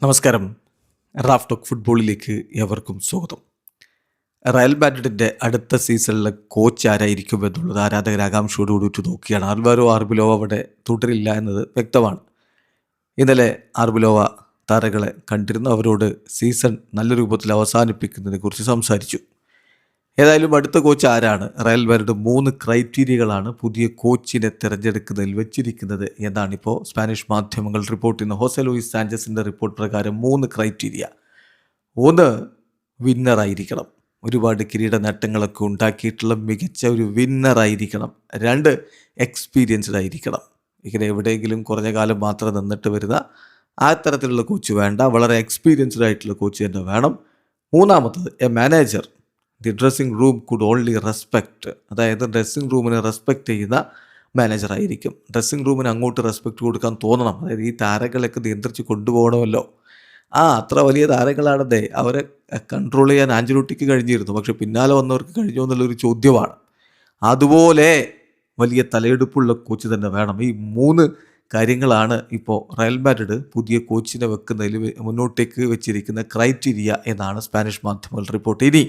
നമസ്കാരം. Raf talk ഫുട്ബോളിലേക്ക് എവർക്കും സ്വാഗതം. റയൽ മാഡ്രിഡിൻ്റെ അടുത്ത സീസണിലെ കോച്ച് ആരായിരിക്കും എന്നുള്ളത് ആരാധകർ ആകാംക്ഷയോടുകൂടി നോക്കിയാണ്. ആൽവാരോ ആർബിലോവ അവിടെ തുടരില്ല എന്നത് വ്യക്തമാണ്. ഇന്നലെ ആർബിലോവ താരങ്ങളെ കണ്ടിരുന്നു. അവരോട് സീസൺ നല്ല രൂപത്തിൽ അവസാനിപ്പിക്കുന്നതിനെ കുറിച്ച് സംസാരിച്ചു. ഏതായാലും അടുത്ത കോച്ച് ആരാണ്? റയൽ മാഡ്രിഡ് 3 ക്രൈറ്റീരിയകളാണ് പുതിയ കോച്ചിനെ തിരഞ്ഞെടുക്കുന്നതിൽ വെച്ചിരിക്കുന്നത് എന്നാണിപ്പോൾ സ്പാനിഷ് മാധ്യമങ്ങൾ റിപ്പോർട്ട് ചെയ്യുന്നത്. ഹോസെ ലൂയിസ് സാഞ്ചസിൻ്റെ റിപ്പോർട്ട് പ്രകാരം 3 ക്രൈറ്റീരിയ. 1, വിന്നറായിരിക്കണം. ഒരുപാട് കിരീട നേട്ടങ്ങളൊക്കെ ഉണ്ടാക്കിയിട്ടുള്ള മികച്ച ഒരു വിന്നറായിരിക്കണം. 2, എക്സ്പീരിയൻസ്ഡ് ആയിരിക്കണം. ഇങ്ങനെ എവിടെയെങ്കിലും കുറഞ്ഞ കാലം മാത്രം നിന്നിട്ട് വരുന്ന ആ തരത്തിലുള്ള കോച്ച് വേണ്ട, വളരെ എക്സ്പീരിയൻസ്ഡ് ആയിട്ടുള്ള കോച്ച് തന്നെ വേണം. 3, A manager the dressing room could only respect. അതായത് ഡ്രസ്സിംഗ് റൂമിനെ റെസ്പെക്റ്റ് ചെയ്യുന്ന മാനേജറായിരിക്കും. ഡ്രസ്സിംഗ് റൂമിന് അങ്ങോട്ട് റെസ്പെക്റ്റ് കൊടുക്കാൻ തോന്നണം. അതായത് ഈ താരങ്ങളൊക്കെ നിയന്ത്രിച്ച് കൊണ്ടുപോകണമല്ലോ. അത്ര വലിയ താരങ്ങളാണെന്നേ, അവരെ കൺട്രോൾ ചെയ്യാൻ ആഞ്ചലോട്ടിക്ക് കഴിഞ്ഞിരുന്നു. പക്ഷെ പിന്നാലെ വന്നവർക്ക് കഴിഞ്ഞോ എന്നുള്ളൊരു ചോദ്യമാണ്. അതുപോലെ വലിയ തലയെടുപ്പുള്ള കോച്ച് തന്നെ വേണം. ഈ 3 കാര്യങ്ങളാണ് ഇപ്പോൾ റയൽ മാഡ്രിഡ് പുതിയ കോച്ചിനെ വെക്കുന്നതിൽ മുന്നോട്ടേക്ക് വെച്ചിരിക്കുന്ന ക്രൈറ്റീരിയ എന്നാണ് സ്പാനിഷ് മാധ്യമങ്ങൾ റിപ്പോർട്ട്. ഇനി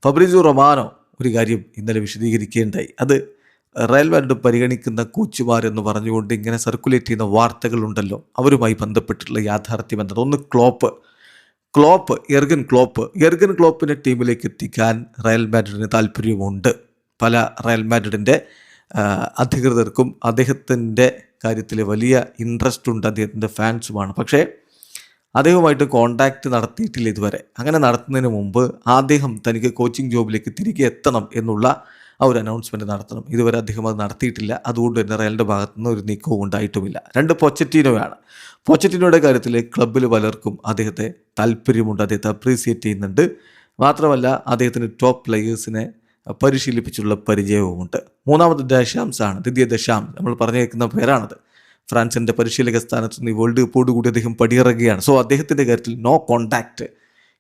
ഫബ്രിസിയോ റൊമാനോ ഒരു കാര്യം ഇന്നലെ വിശദീകരിക്കുകയുണ്ടായി. അത് റയൽ മാഡ്രിഡ് പരിഗണിക്കുന്ന കോച്ചുമാരെന്ന് പറഞ്ഞുകൊണ്ട് ഇങ്ങനെ സർക്കുലേറ്റ് ചെയ്യുന്ന വാർത്തകളുണ്ടല്ലോ, അവരുമായി ബന്ധപ്പെട്ടിട്ടുള്ള യാഥാർത്ഥ്യം എന്നത്. ഒന്ന്, എർഗൻ ക്ലോപ്പിനെ ടീമിലേക്ക് എത്തിക്കാൻ റയൽ മാഡ്രിഡിന് താല്പര്യമുണ്ട്. പല റയൽ മാഡ്രിഡിൻ്റെ അധികൃതർക്കും അദ്ദേഹത്തിൻ്റെ കാര്യത്തിൽ വലിയ ഇൻട്രസ്റ്റ് ഉണ്ട്, അദ്ദേഹത്തിൻ്റെ ഫാൻസുമാണ്. പക്ഷേ അദ്ദേഹവുമായിട്ട് കോണ്ടാക്റ്റ് നടത്തിയിട്ടില്ല ഇതുവരെ. അങ്ങനെ നടത്തുന്നതിന് മുമ്പ് അദ്ദേഹം തനിക്ക് കോച്ചിങ് ജോബിലേക്ക് തിരികെ എത്തണം എന്നുള്ള ഒരു അനൗൺസ്മെൻറ്റ് നടത്തണം. ഇതുവരെ അദ്ദേഹം അത് നടത്തിയിട്ടില്ല. അതുകൊണ്ട് തന്നെ റയലിൻ്റെ ഭാഗത്തുനിന്ന് ഒരു നീക്കവും ഉണ്ടായിട്ടുമില്ല. 2, പൊച്ചറ്റീനോയാണ്. പൊച്ചറ്റീനോയുടെ കാര്യത്തിൽ ക്ലബ്ബിൽ പലർക്കും അദ്ദേഹത്തെ താല്പര്യമുണ്ട്, അദ്ദേഹത്തെ അപ്രീസിയേറ്റ് ചെയ്യുന്നുണ്ട്. മാത്രമല്ല അദ്ദേഹത്തിന് ടോപ്പ് പ്ലെയേഴ്സിനെ പരിശീലിപ്പിച്ചുള്ള പരിചയവുമുണ്ട്. 3, ദശാംസാണ്, ദിദിയ ദശാംസ്. നമ്മൾ പറഞ്ഞേക്കുന്ന പേരാണത്. ഫ്രാൻസിൻ്റെ പരിശീലക സ്ഥാനത്ത് നിന്ന് ഈ വേൾഡ് കപ്പോടുകൂടി അദ്ദേഹം പടിയിറങ്ങുകയാണ്. സോ അദ്ദേഹത്തിൻ്റെ കാര്യത്തിൽ നോ കോണ്ടാക്റ്റ്.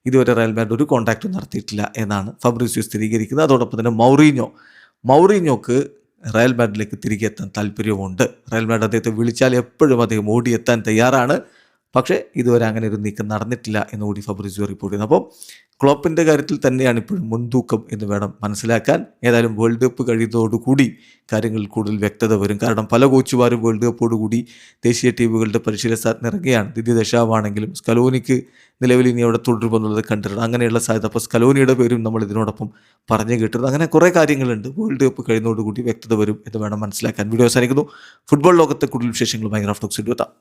ഇതുവരെ റയൽ മാഡ്രിഡ് ഒരു കോണ്ടാക്റ്റും നടത്തിയിട്ടില്ല എന്നാണ് ഫബ്രിസിയോ സ്ഥിരീകരിക്കുന്നത്. അതോടൊപ്പം തന്നെ മൗറീഞ്ഞോക്ക് റയൽ മാഡ്രിഡിലേക്ക് തിരികെ എത്താൻ താല്പര്യമുണ്ട്. റയൽ മാഡ്രിഡ് അദ്ദേഹത്തെ വിളിച്ചാൽ എപ്പോഴും അദ്ദേഹം ഓടിയെത്താൻ തയ്യാറാണ്. പക്ഷേ ഇതുവരെ അങ്ങനെ ഒരു നീക്കം നടന്നിട്ടില്ല എന്നുകൂടി ഫബ്രിസിയോ റിപ്പോർട്ട് ചെയ്യുന്നു. അപ്പോൾ ക്ലോപ്പിൻ്റെ കാര്യത്തിൽ തന്നെയാണ് ഇപ്പോഴും മുൻതൂക്കം എന്ന് വേണം മനസ്സിലാക്കാൻ. ഏതായാലും വേൾഡ് കപ്പ് കഴിയുന്നതോടുകൂടി കാര്യങ്ങളിൽ കൂടുതൽ വ്യക്തത വരും. കാരണം പല കോച്ചുമാരും വേൾഡ് കപ്പോടുകൂടി ദേശീയ ടീമുകളുടെ പരിശീലന സ്ഥാനത്ത് ഇറങ്ങുകയാണ്. ദിദിയ ദശാമാണെങ്കിലും സ്കലോനിക്ക് നിലവിൽ ഇനി അവിടെ തുടരുമെന്നുള്ളത് കണ്ടിട്ടുണ്ട്. അങ്ങനെയുള്ള സാധ്യത. അപ്പോൾ സ്കലോനിയുടെ പേരും നമ്മൾ ഇതിനോടൊപ്പം പറഞ്ഞു കേട്ടിരുന്നത്. അങ്ങനെ കുറേ കാര്യങ്ങളുണ്ട്. വേൾഡ് കപ്പ് കഴിയുന്നതോടുകൂടി വ്യക്തത വരും എന്ന് വേണം മനസ്സിലാക്കാൻ. വീഡിയോ അവസാനിക്കുന്നു. ഫുട്ബോൾ ലോകത്തെ കൂടുതൽ വിശേഷങ്ങളുമായി റാഫ് ടോക്സ് എത്താം.